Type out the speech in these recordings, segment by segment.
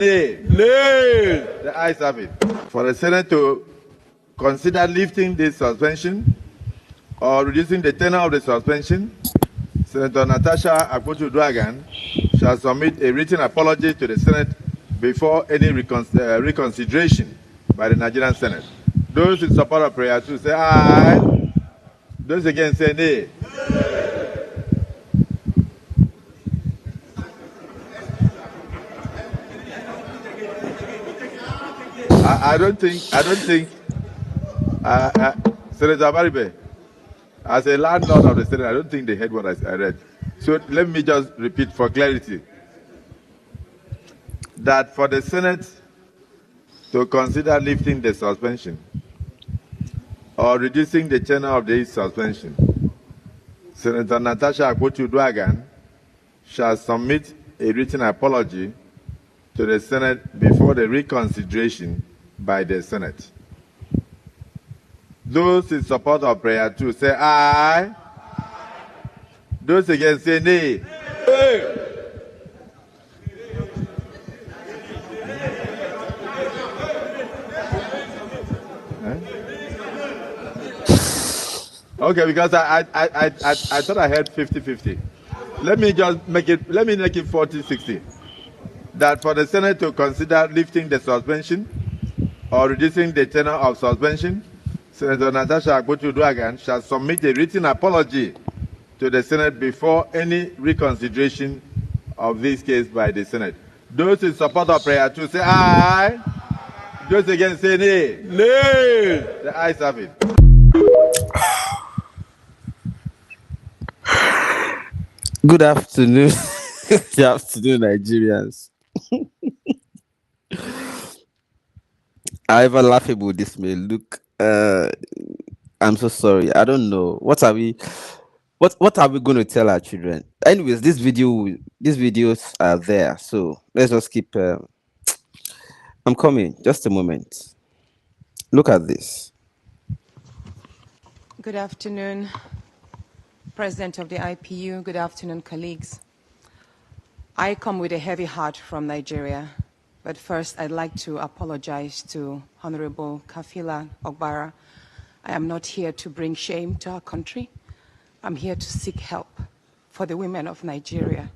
Nay. Nay. The ayes have it. For the Senate to consider lifting this suspension or reducing the tenure of the suspension, Senator Natasha Akpotu-Uduaghan shall submit a written apology to the Senate before any reconsideration by the Nigerian Senate. Those in support of prayer 2 say aye. Those against say nay. I don't think, Senator Abaribe, as a landlord of the Senate, I don't think they heard what I read. So let me just repeat for clarity that for the Senate to consider lifting the suspension or reducing the tenure of the suspension, Senator Natasha Akpotu-Uduaghan shall submit a written apology to the Senate before the reconsideration by the Senate. Those in support of prayer 2 say aye. Those against say nay. Hey. Okay, because I thought I heard 50-50. Let me make it 40-60. That for the Senate to consider lifting the suspension or reducing the tenure of suspension, Senator Natasha Akpotu-Uduaghan shall submit a written apology to the Senate before any reconsideration of this case by the Senate. Those in support of prayer 2 say aye. Those against say nay. Nay. The ayes have it. Good afternoon. Good afternoon, Nigerians. However laughable this may look, I'm so sorry. I don't know. What are we going to tell our children? Anyways, these videos are there. So let's just keep I'm coming. Just a moment. Look at this. Good afternoon, President of the IPU. Good afternoon, colleagues. I come with a heavy heart from Nigeria, but first I'd like to apologize to Honorable Kafila Ogbara. I am not here to bring shame to our country. I'm here to seek help for the women of Nigeria.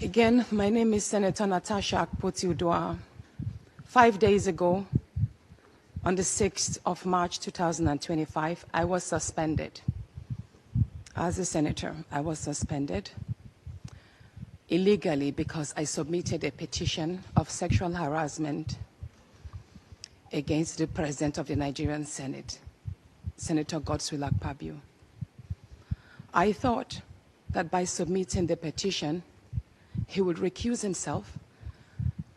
Again, my name is Senator Natasha Akpotu-Uduaghan. 5 days ago, on the 6th of March 2025, I was suspended. As a senator, I was suspended illegally because I submitted a petition of sexual harassment against the President of the Nigerian Senate, Senator Godswill Akpabio. I thought that by submitting the petition, he would recuse himself,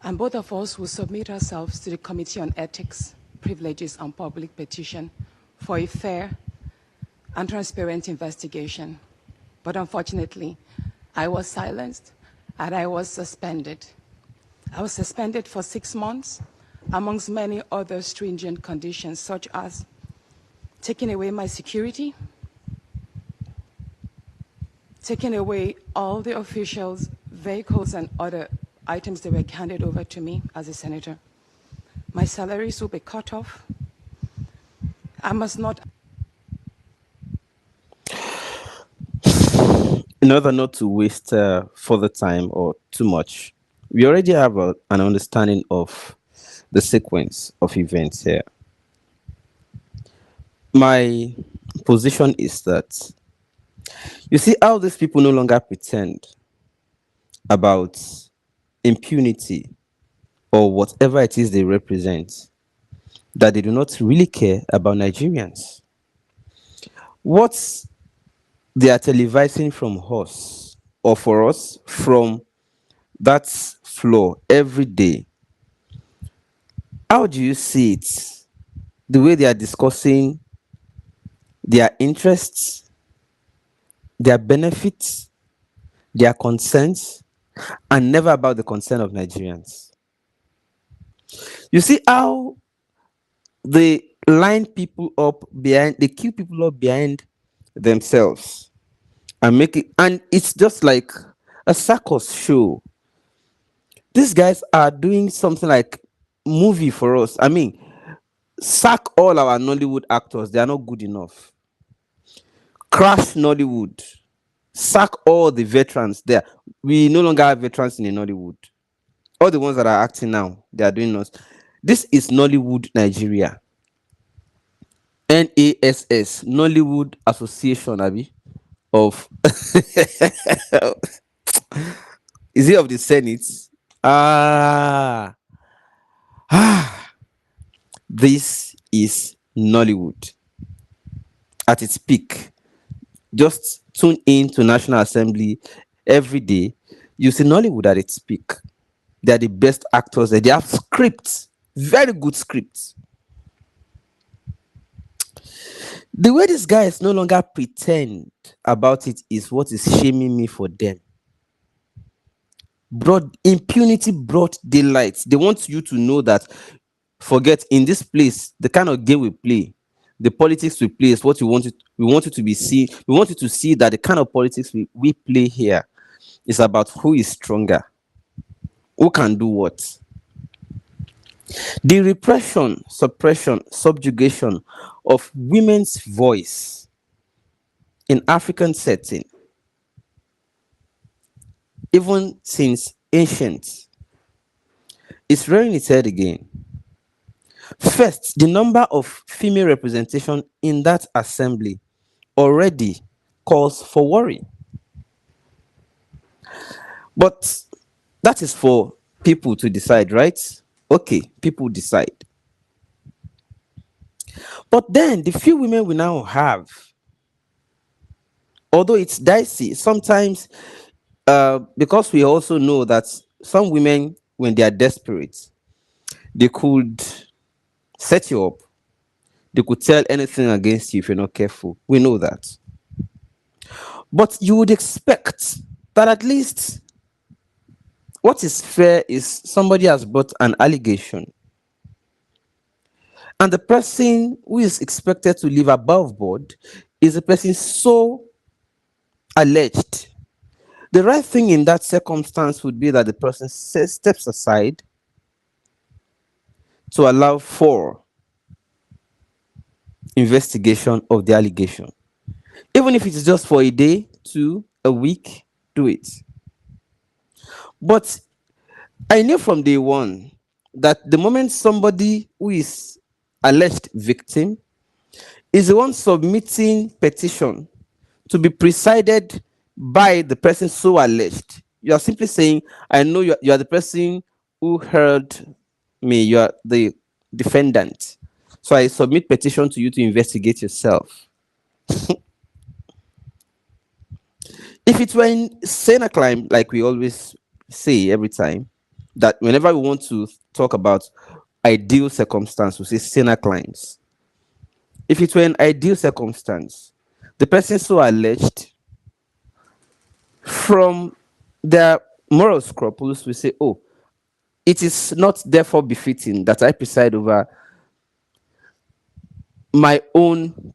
and both of us will submit ourselves to the Committee on Ethics, Privileges and Public Petition for a fair and transparent investigation. But unfortunately, I was silenced and I was suspended. I was suspended for 6 months, amongst many other stringent conditions, such as taking away my security, taking away all the officials, vehicles, and other items that were handed over to me as a senator. My salaries will be cut off. I must not. In order not to waste further time or too much, we already have an understanding of the sequence of events here. My position is that you see how these people no longer pretend about impunity or whatever it is they represent, that they do not really care about Nigerians. What they are televising from us, or for us, from that floor every day, how do you see it? The way they are discussing their interests, their benefits, their concerns, and never about the concern of Nigerians. You see how they line people up behind, they queue people up behind themselves and make it, and it's just like a circus show. These guys are doing something like movie for us. I mean, sack all our Nollywood actors. They are not good enough. Crash Nollywood. Sack all the veterans there. We no longer have veterans in the Nollywood. All the ones that are acting now, they are doing us. This is Nollywood Nigeria. NASS, Nollywood Association, Abi, of is it of the Senate? Ah, this is Nollywood at its peak. Just tune in to National Assembly every day. You see Nollywood at its peak. They are the best actors there. They have scripts, very good scripts. The way these guys no longer pretend about it is what is shaming me for them. Broad impunity, broad daylight. They want you to know that forget in this place the kind of game we play, the politics we play is what we want it. We want you to be see. We want you to see that the kind of politics we play here is about who is stronger, who can do what. The repression, suppression, subjugation of women's voice in African setting, even since ancient, is rearing its head again. First, the number of female representation in that assembly already calls for worry. But that is for people to decide, right? Okay, people decide. But then the few women we now have, although it's dicey, sometimes because we also know that some women, when they are desperate, they could set you up. They could tell anything against you if you're not careful. We know that. But you would expect that at least what is fair is somebody has brought an allegation. And the person who is expected to live above board is a person so alleged. The right thing in that circumstance would be that the person steps aside to allow for investigation of the allegation. Even if it's just for a day, 2, a week, do it. But I knew from day one that the moment somebody who is alleged victim is the one submitting petition to be presided by the person so alleged, you are simply saying, I know you are the person who heard me, you are the defendant. So I submit petition to you to investigate yourself. If it were in Sena climb, like we always say every time, that whenever we want to talk about ideal circumstance, we say Sena climbs. If it were an ideal circumstance, the person so alleged, from their moral scruples, we say, oh, it is not therefore befitting that I preside over my own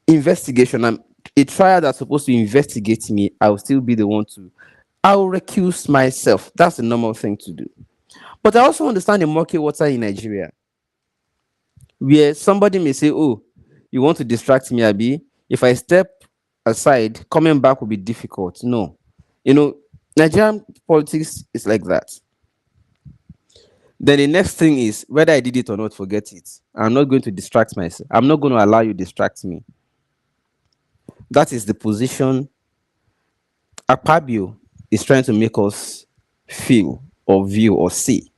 investigation. I'm a trial that's supposed to investigate me. I'll still be the one to. I'll recuse myself. That's the normal thing to do. But I also understand the murky water in Nigeria, where somebody may say, oh, you want to distract me, Abi? If I step aside, coming back will be difficult. No. Nigerian politics is like that. Then the next thing is whether I did it or not, forget it. I'm not going to distract myself. I'm not going to allow you to distract me. That is the position Akpabio is trying to make us feel or view or see.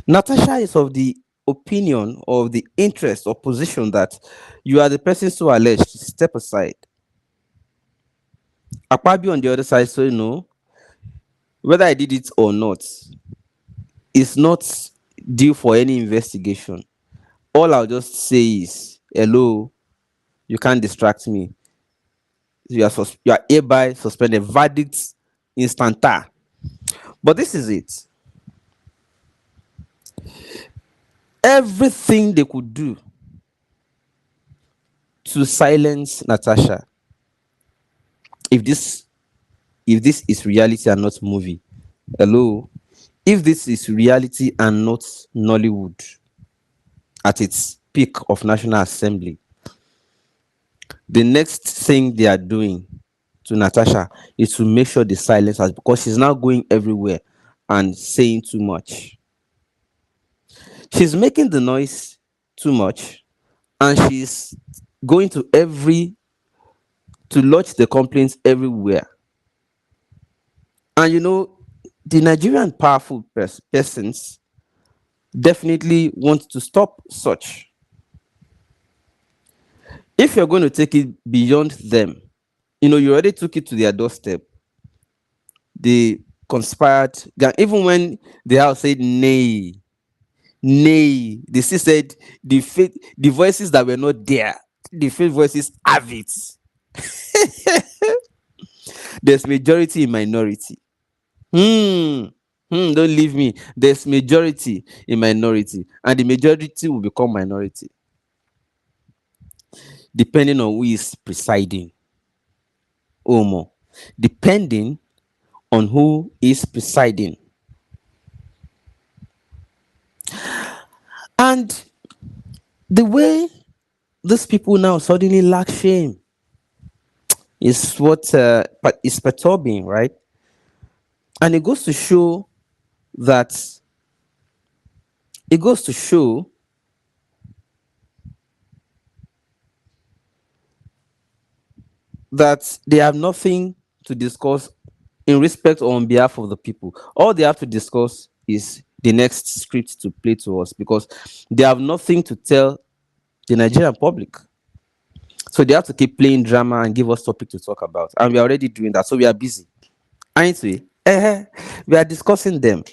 Natasha is of the opinion or the interest or position that you are the person so alleged. Step aside. Akpabio on the other side, so whether I did it or not, is not due for any investigation. All I'll just say is, hello, you can't distract me. You are hereby suspended. Verdict instanta. But this is it. Everything they could do to silence Natasha, if this is reality and not movie, hello, if this is reality and not Nollywood at its peak of National Assembly, the next thing they are doing to Natasha is to make sure they silence her because she's now going everywhere and saying too much. She's making the noise too much and she's going to lodge the complaints everywhere. And the Nigerian powerful persons definitely want to stop such. If you're going to take it beyond them, you already took it to their doorstep. They conspired. Even when the house said nay, nay, they still said the voices that were not there, the fake voices have it. There's majority in minority. Don't leave me. There's majority in minority, and the majority will become minority depending on who is presiding. Omo, depending on who is presiding. And the way these people now suddenly lack shame is what is perturbing, right? And it goes to show that they have nothing to discuss in respect or on behalf of the people. All they have to discuss is the next script to play to us because they have nothing to tell the Nigerian public. So they have to keep playing drama and give us topic to talk about. And we are already doing that. So we are busy. Aren't we? We are discussing them.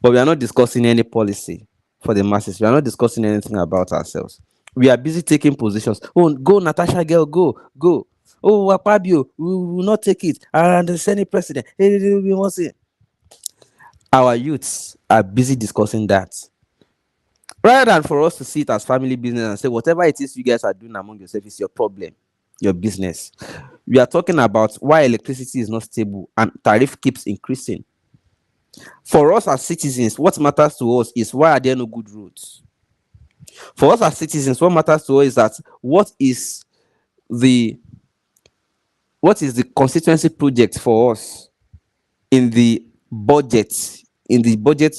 But we are not discussing any policy for the masses. We are not discussing anything about ourselves. We are busy taking positions. Oh, go, Natasha girl, go, go. Oh, Wapabio, we will not take it. And the Senate president, we won't see. Our youths are busy discussing that. Rather than for us to see it as family business and say, whatever it is you guys are doing among yourselves is your problem, your business. We are talking about why electricity is not stable and tariff keeps increasing. For us as citizens, what matters to us is why are there no good roads? For us as citizens, what matters to us is that what is the constituency project for us in the budget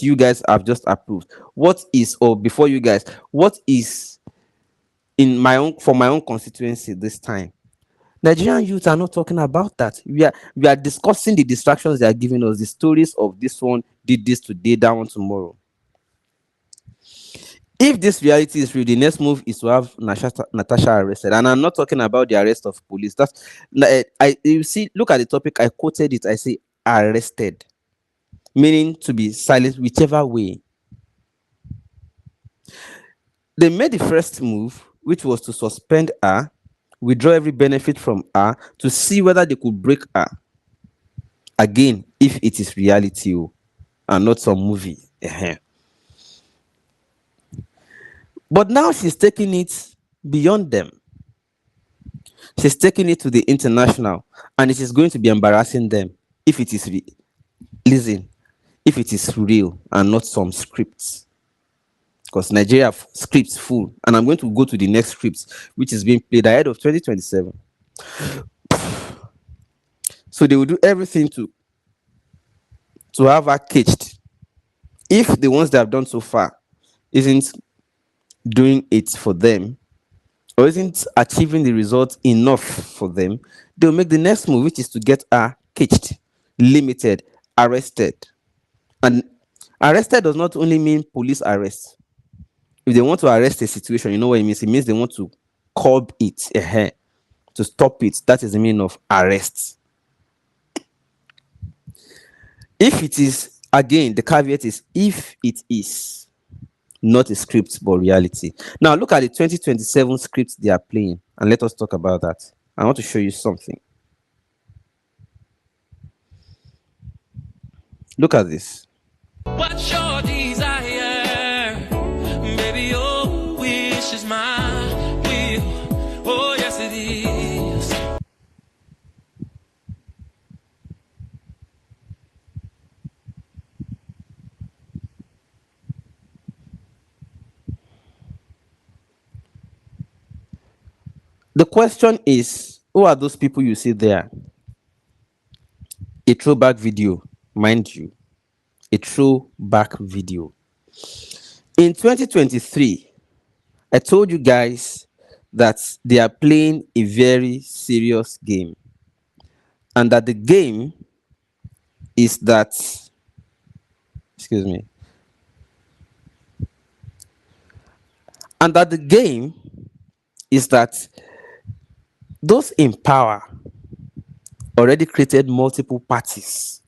you guys have just approved? What is, or before you guys, what is for my own constituency this time? Nigerian youth are not talking about that. We are discussing the distractions they are giving us, the stories of this one did this today, that one tomorrow. If this reality is real, the next move is to have Natasha arrested. And I'm not talking about the arrest of police. You see, look at the topic. I quoted it. I say arrested, meaning to be silenced, whichever way. They made the first move, which was to suspend her, withdraw every benefit from her, to see whether they could break her. Again, if it is reality and not some movie. But now she's taking it beyond them. She's taking it to the international, and it is going to be embarrassing them if it is if it is real and not some scripts. Because Nigeria scripts full, and I'm going to go to the next script, which is being played ahead of 2027. So they will do everything to have her caged. If the ones they have done so far isn't doing it for them, or isn't achieving the result enough for them, they'll make the next move, which is to get her caged, limited, arrested. And arrested does not only mean police arrest. If they want to arrest a situation, you know what it means? It means they want to curb it, to stop it. That is the meaning of arrest. If it is, again, the caveat is if it is not a script but reality. Now look at the 2027 script they are playing and let us talk about that. I want to show you something. Look at this. What's your desire? Baby, your wish is my will. Oh, yes it is. The question is, who are those people you see there? A throwback video, mind you, a throwback video. In 2023, I told you guys that they are playing a very serious game, and that the game is that, excuse me, and that the game is that those in power already created multiple parties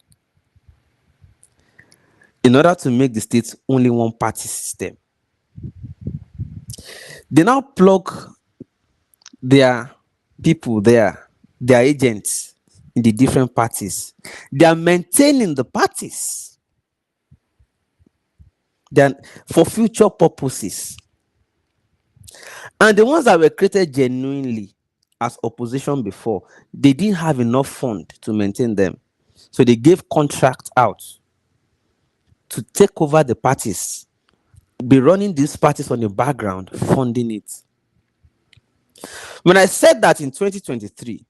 in order to make the state only one party system. They now plug their people there, their agents in the different parties. They are maintaining the parties. Then for future purposes. And the ones that were created genuinely as opposition before, they didn't have enough fund to maintain them. So they gave contract out to take over the parties, be running these parties on the background, funding it. When I said that in 2023,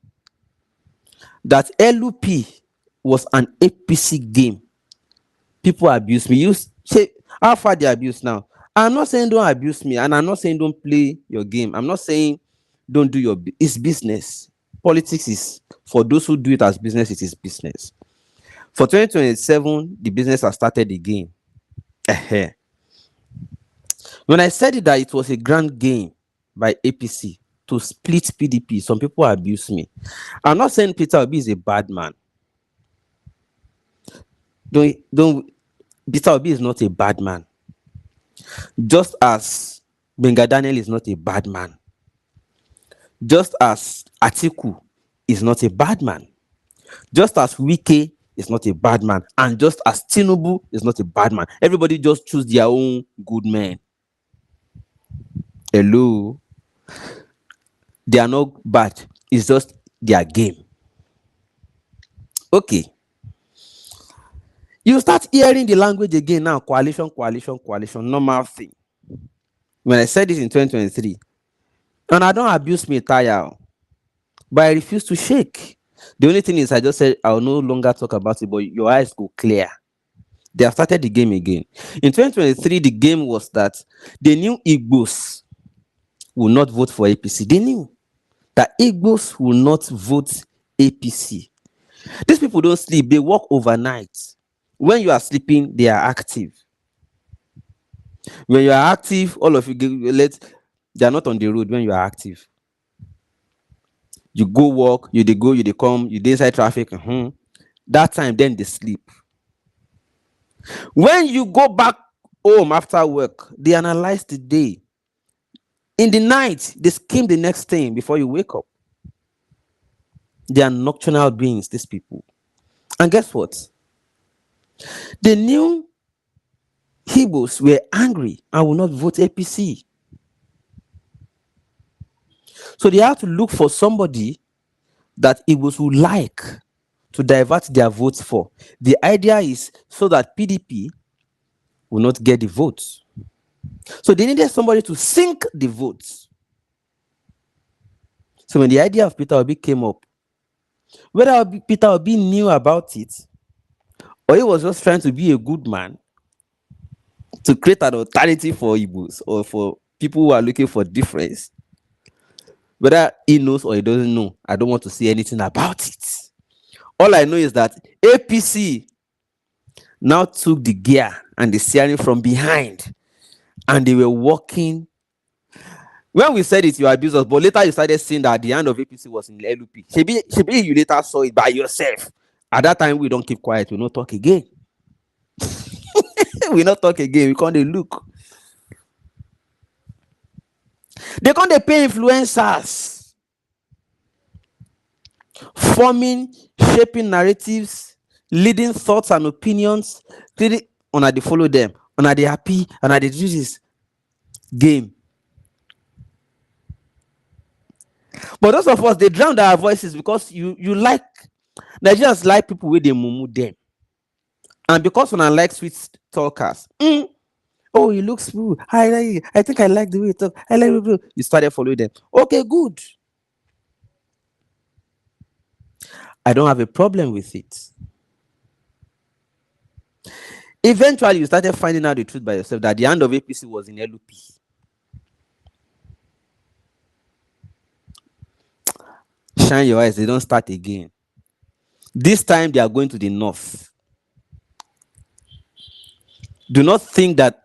that LUP was an APC game, people abuse me. You say, how far they abuse now? I'm not saying don't abuse me, and I'm not saying don't play your game. I'm not saying don't do your it's business. Politics is for those who do it as business, it is business. For 2027, the business has started again. When I said it that it was a grand game by APC to split PDP, some people abuse me. I'm not saying Peter Obi is a bad man. Don't Peter Obi is not a bad man. Just as Benga Daniel is not a bad man. Just as Atiku is not a bad man. Just as Wike is not a bad man. And just as Tinubu is not a bad man. Everybody just choose their own good men. Hello. They are not bad. It's just their game. Okay. You start hearing the language again now. Coalition, normal thing. When I said this in 2023, and I don't abuse me tire, but I refuse to shake. The only thing is I just said I will no longer talk about it, but your eyes go clear. They have started the game again. In 2023, the game was that they knew Igbos will not vote for APC. They knew that Igbos will not vote APC. These people don't sleep. They work overnight. When you are sleeping, they are active. When you are active, all of you they are not on the road when you are active. You go work, you they go, you they come, you they inside traffic. That time, then they sleep. When you go back home after work, they analyze the day. In the night, they scheme the next thing before you wake up. They are nocturnal beings, these people. And guess what? The new Igbos were angry and will not vote APC. So they have to look for somebody that Igbos would like to divert their votes for. The idea is so that PDP will not get the votes. So they needed somebody to sink the votes. So when the idea of Peter Obi came up, whether Peter Obi knew about it or he was just trying to be a good man to create an alternative for Igbos or for people who are looking for difference, whether he knows or he doesn't know, I don't want to say anything about it. All I know is that APC now took the gear and the steering from behind, and they were walking. When we said it, you abused us, but later you started seeing that the hand of APC was in LUP. Maybe you later saw it by yourself. At that time, we don't keep quiet. We don't talk again. We not talk again. We can't look. They can't pay influencers, forming, shaping narratives, leading thoughts and opinions. They follow them. They happy. They do this game. But those of us, they drown our voices because you like Nigerians like people where they mumu them. And because when I like sweet talkers, oh, he looks smooth. I think I like the way he talk. I like it. You started following them. Okay, good. I don't have a problem with it. Eventually, you started finding out the truth by yourself that the hand of APC was in LUP. Shine your eyes, they don't start again. This time they are going to the north. Do not think that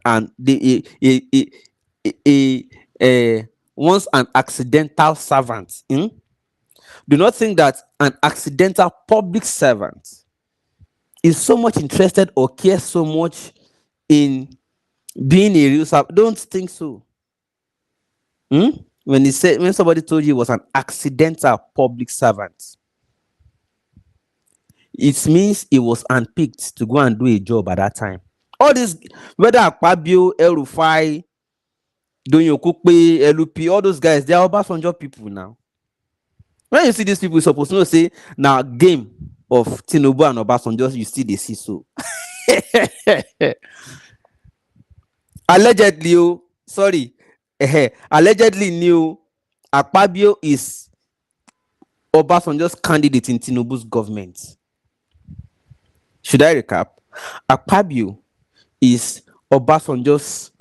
once an accidental servant, do not think that an accidental public servant is so much interested or cares so much in being a real servant. Don't think so. When somebody told you he was an accidental public servant, it means he was unpicked to go and do a job at that time. All this, whether Akpabio, Rufai, Donyokupe, LUP, all those guys, they are Obasanjo people now. When you see these people, you're supposed to know, say, now game of Tinubu and Obasanjo, you see they see so. Allegedly, allegedly new Akpabio is Obasanjo's candidate in Tinubu's government. Should I recap? Akpabio is Obasanjo's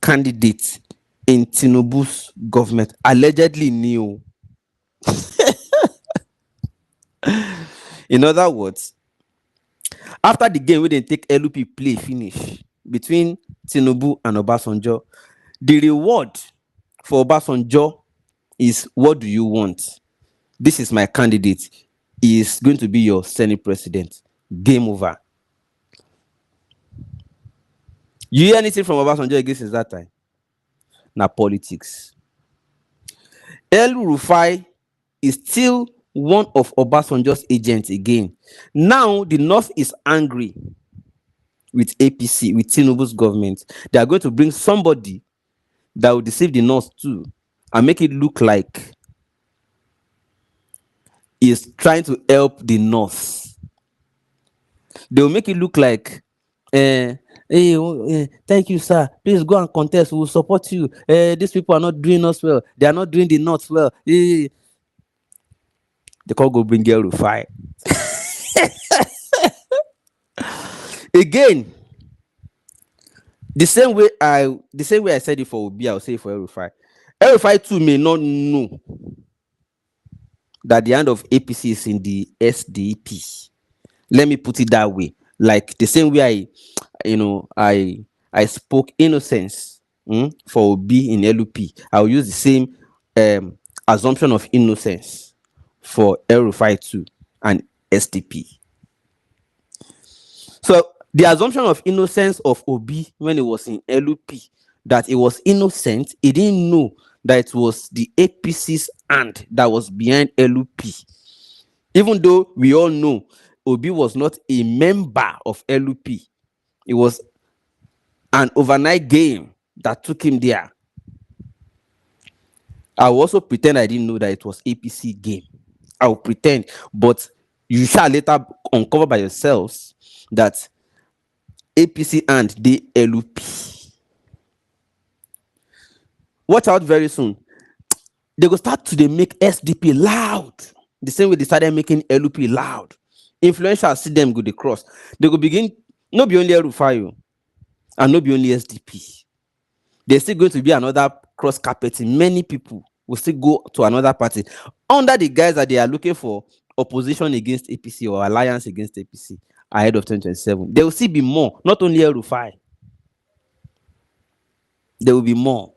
candidate in Tinubu's government. Allegedly new. In other words, after the game, we didn't take LUP play finish between Tinubu and Obasanjo, the reward for Obasanjo is, what do you want? This is my candidate. He is going to be your Senate president. Game over. You hear anything from Obasanjo again since that time? Now politics. El Rufai is still one of Obasanjo's agents again. Now the North is angry with APC, with Tinubu's government. They are going to bring somebody that will deceive the North too and make it look like he is trying to help the North. They will make it look like, thank you, sir. Please go and contest. We will support you. These people are not doing us well. They are not doing the North well. They can't go bring girl to fight. Again, the same way I said it for Obi, I'll say it for Rufai. Rufai too may not know that the hand of APC is in the SDP. Let me put it that way. Like the same way I spoke innocence for Obi in LUP. I'll use the same assumption of innocence for Rufai too and SDP. So the assumption of innocence of Obi when he was in LUP, that he was innocent, he didn't know that it was the APC's hand that was behind LUP. Even though we all know Obi was not a member of LUP, it was an overnight game that took him there. I will also pretend I didn't know that it was APC game. I will pretend, but you shall later uncover by yourselves that APC and the LUP. Watch out very soon. They will start to make SDP loud. The same way they started making LUP loud. Influential see them go the cross. They will begin, not be only Rufai and not be only SDP. There's still going to be another cross carpeting. Many people will still go to another party under the guise that they are looking for opposition against APC or alliance against APC ahead of 2027. There will still be more, not only Rufai. There will be more.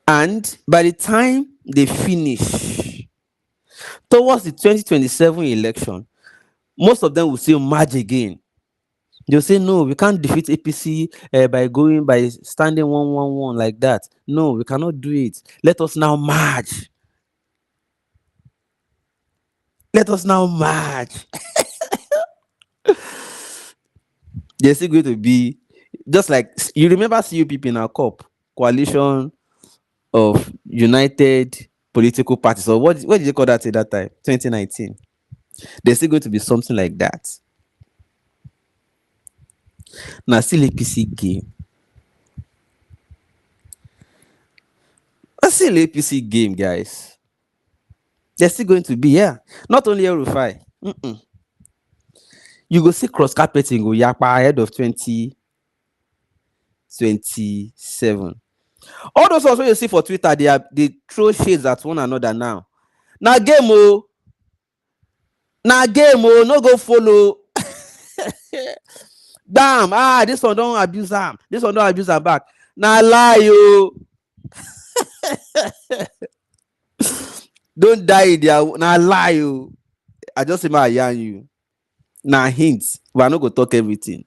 And by the time they finish, towards the 2027 election, most of them will still merge again. They'll say, no, we can't defeat APC by standing 1-1-1 like that. No, we cannot do it. Let us now merge. Let us now merge. There's still going to be, just like, you remember CUPP in our COP, Coalition of United Political Parties, or what did you call that at that time? 2019. There's still going to be something like that. Now, still APC game. That's still APC game, guys. They're still going to be, yeah. Not only Rufai. You go see cross carpeting go yapa ahead of 2027. All those also you see for Twitter, they throw shades at one another now. Now game oh, no go follow. Damn, this one don't abuse him. This one don't abuse her back. Now lie you. Don't die there. Now lie you. I just say my yarn you. Now hints, but I not go talk everything.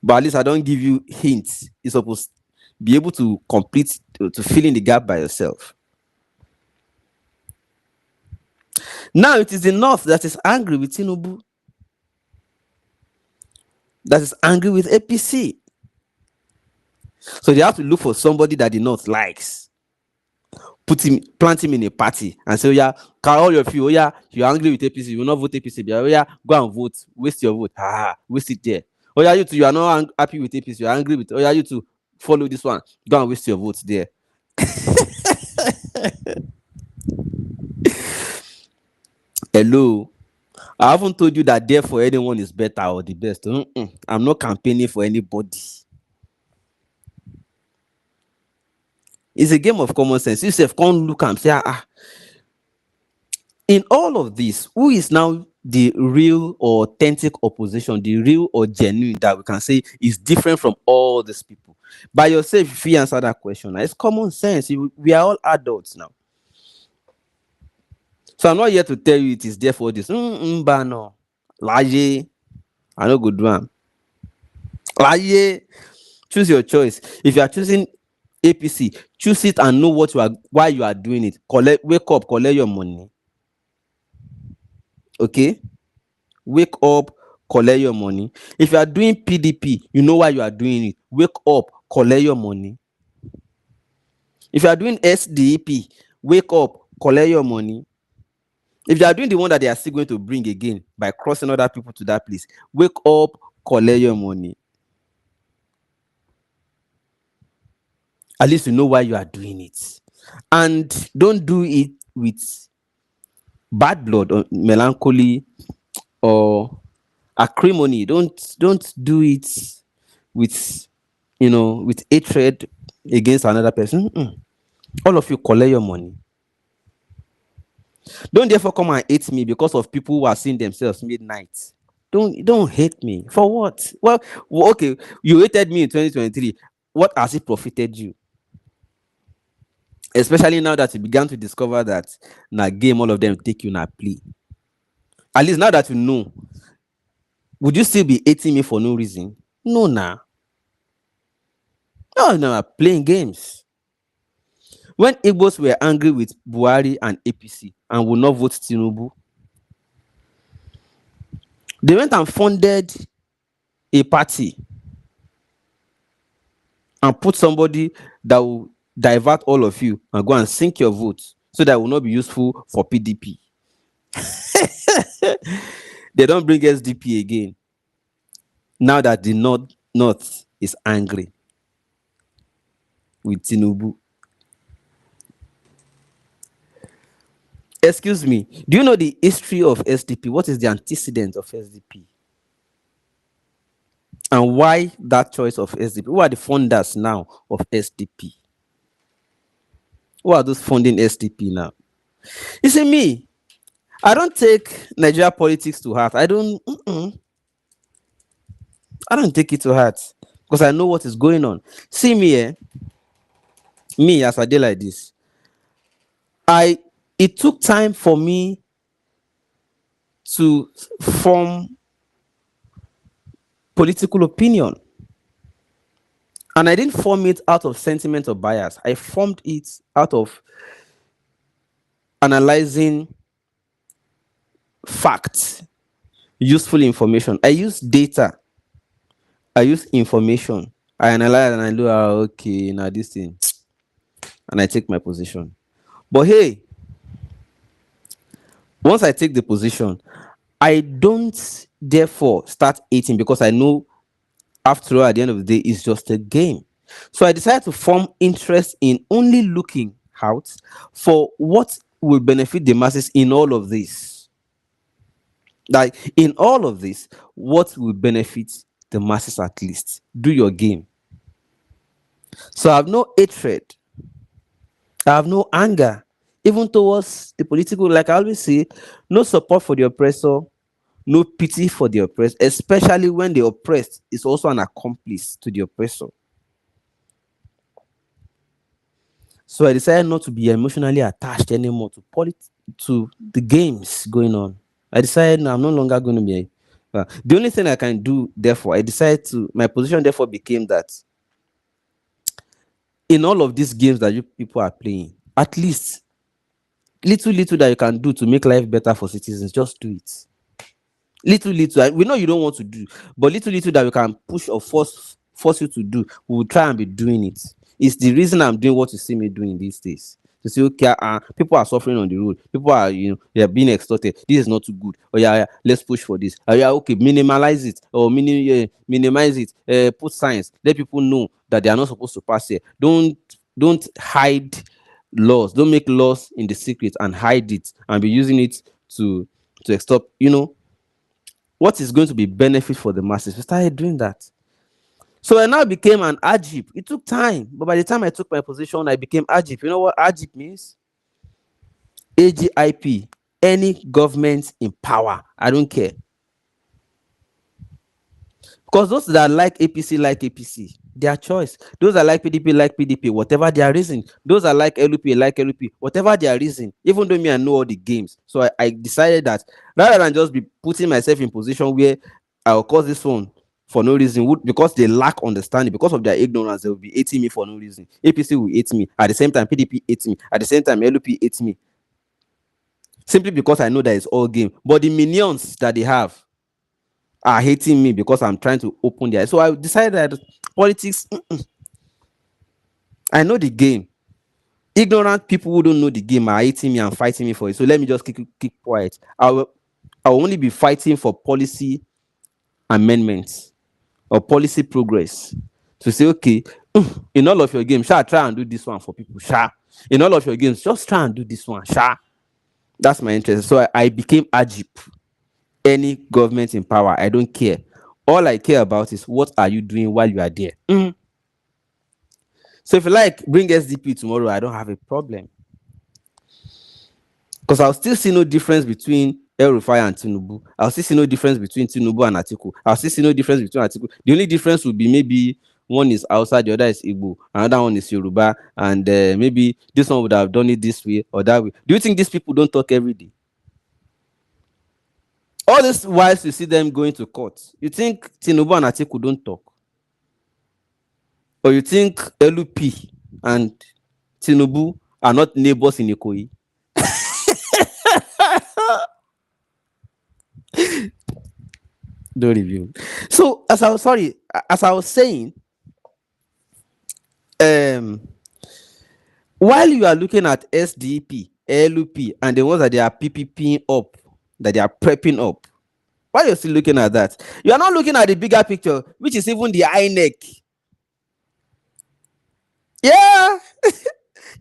But at least I don't give you hints. You're supposed to be able to complete, to fill in the gap by yourself. Now it is the North that is angry with Tinubu, that is angry with APC. So they have to look for somebody that the North likes, plant him in a party and say, oh yeah, all of you, oh yeah, you're angry with APC, you will not vote APC, but oh yeah, go and vote, waste your vote, waste it there. Oh yeah, you two, you are not happy with APC, you're angry with, oh yeah, you two, follow this one, go and waste your votes there. Hello, I haven't told you that therefore anyone is better or the best. I'm not campaigning for anybody. It's a game of common sense. You say, come look and say, in all of this, who is now the real or authentic opposition, the real or genuine that we can say is different from all these people? By yourself, if you answer that question, it's common sense. We are all adults now. So I'm not here to tell you it is there for this. No. Laje. I no go do am. Laje. Choose your choice. If you are choosing APC, choose it and know why you are doing it. Wake up, collect your money. Okay? Wake up, collect your money. If you are doing PDP, you know why you are doing it. Wake up, collect your money. If you are doing SDP, wake up, collect your money. If you are doing the one that they are still going to bring again by crossing other people to that place, wake up, collect your money. At least you know why you are doing it. And don't do it with bad blood or melancholy or acrimony. Don't do it with, with hatred against another person. All of you collect your money. Don't therefore come and hate me because of people who are seeing themselves midnight. Don't hate me. For what? Well, okay, you hated me in 2023. What has it profited you? Especially now that you began to discover that na game, all of them take you na play. At least now that you know, would you still be hating me for no reason? No, nah. No, playing games. When Igbos were angry with Buhari and APC and would not vote Tinubu, they went and funded a party and put somebody that will divert all of you and go and sink your votes so that it will not be useful for PDP. They don't bring SDP again. Now that the North is angry with Tinubu. Excuse me, do you know the history of SDP? What is the antecedent of SDP? And why that choice of SDP? Who are the funders now of SDP? Who are those funding SDP now? You see, me, I don't take Nigeria politics to heart. I don't take it to heart because I know what is going on. See me, me as I did like this. It took time for me to form political opinion. And I didn't form it out of sentiment or bias. I formed it out of analyzing facts, useful information. I use data. I use information. I analyze and I do, okay, now this thing. And I take my position. But hey, once I take the position, I don't therefore start eating because I know after all, at the end of the day, it's just a game. So I decided to form interest in only looking out for what will benefit the masses in all of this? Like in all of this, what will benefit the masses at least? Do your game. So I have no hatred. I have no anger, even towards the political. Like I always say, no support for the oppressor, no pity for the oppressed, especially when the oppressed is also an accomplice to the oppressor. So I decided not to be emotionally attached anymore to to the games going on. I decided no, I'm no longer going to be. The only thing I can do, therefore, I decided to. My position, therefore, became that in all of these games that you people are playing, at least little that you can do to make life better for citizens, just do it. Little. We know you don't want to do, but little that we can push or force you to do, we will try and be doing it. It's the reason I'm doing what you see me doing these days. To say, okay, people are suffering on the road. People are, they are being extorted. This is not too good. Oh yeah, let's push for this. Oh yeah, okay, minimize it or minimize it. Put signs. Let people know that they are not supposed to pass here. Don't hide laws. Don't make laws in the secret and hide it and be using it to extort. What is going to be benefit for the masses. We started doing that. So I now became an AGIP. It took time, but by the time I took my position, I became AGIP. You know what AGIP means? AGIP. Any government in power. I don't care. Because those that like APC, their choice. Those that like PDP, whatever their reason. Those that like LP, whatever their reason. Even though me, I know all the games. So I decided that rather than just be putting myself in position where I'll cause this one for no reason, because they lack understanding, because of their ignorance, they will be hating me for no reason. APC will hate me. At the same time, PDP hates me. At the same time, LP hates me. Simply because I know that it's all game. But the minions that they have are hating me because I'm trying to open their eyes. So I decided that politics, I know the game. Ignorant people who don't know the game are hating me and fighting me for it. So let me just keep quiet. I will only be fighting for policy amendments or policy progress. To say, okay, in all of your games, try and do this one for people. In all of your games, just try and do this one. That's my interest. So I became AGIP. Any government in power, I don't care. All I care about is what are you doing while you are there. So if you like, bring SDP tomorrow, I don't have a problem. Because I'll still see no difference between Rufai and Tinubu. I'll still see no difference between Tinubu and Atiku. I'll still see no difference between Atiku. The only difference would be maybe one is outside, the other is Igbo, another one is Yoruba, and maybe this one would have done it this way or that way. Do you think these people don't talk every day? All this whilst you see them going to court, you think Tinubu and Atiku don't talk? Or you think LP and Tinubu are not neighbors in Ikoyi? Don't review. So as I was saying, while you are looking at SDP, LP, and the ones that they are PPPing up, that they are prepping up, while you're still looking at that, you are not looking at the bigger picture, which is even the INEC. Yeah,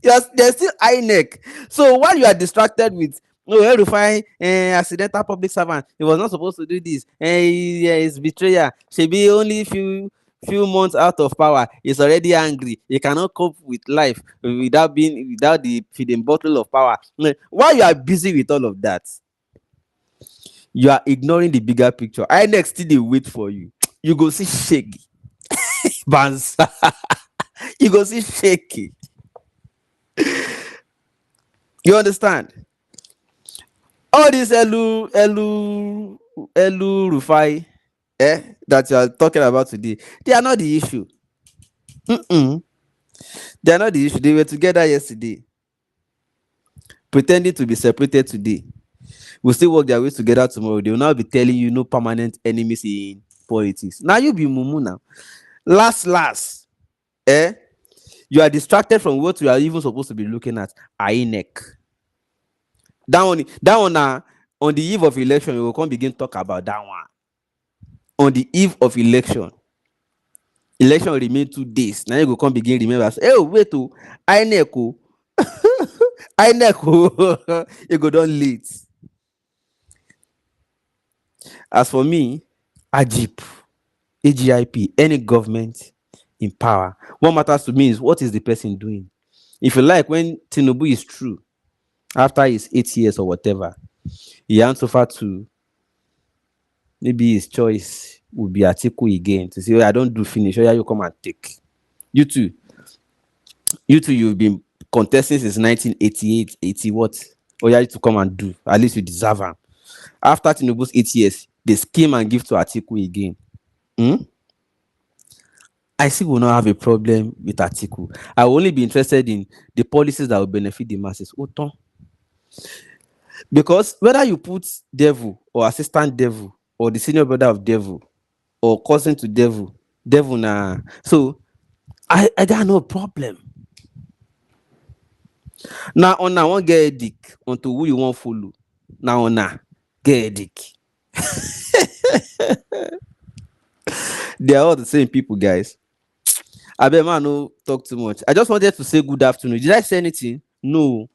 there's still INEC. So while you are distracted with Rufai, accidental public servant, he was not supposed to do this, he's betrayer. She be only few months out of power, he's already angry. He cannot cope with life without the feeding bottle of power. While you are busy with all of that, you are ignoring the bigger picture. INEC still dey wait for you. You go see shaky. Banza. You go see shaky. You understand? All this Elu Rufai that you are talking about today, they are not the issue. They are not the issue. They were together yesterday, pretending to be separated today. We'll still work their ways together tomorrow. They will now be telling you no permanent enemies in politics. Now you be mumu now. Last, you are distracted from what you are even supposed to be looking at. INEC. That one on the eve of election, you will come begin talk about that one. On the eve of election remain 2 days. Now you will come begin remember. Hey, wait to INEC. I know you go down late. As for me, AGIP, AGIP, any government in power, what matters to me is what is the person doing. If you like, when Tinubu is true, after his 8 years or whatever, he hands over to maybe his choice would be Atiku again to say, oh, I don't do finish, or you come and take. You too. You two, you've been contesting since 1988, 80 what? Oh, yeah, you to come and do. At least you deserve them. After Tinubu's 8 years, they scheme and give to Atiku again. Hmm? I still will not have a problem with Atiku. I will only be interested in the policies that will benefit the masses. Autant. Because whether you put devil or assistant devil or the senior brother of devil or cousin to devil, devil na. So I got no problem. Now on I won't get a dick onto who you want follow. Now on get a dick. They are all the same people, guys. I bet man no talk too much. I just wanted to say good afternoon. Did I say anything? No.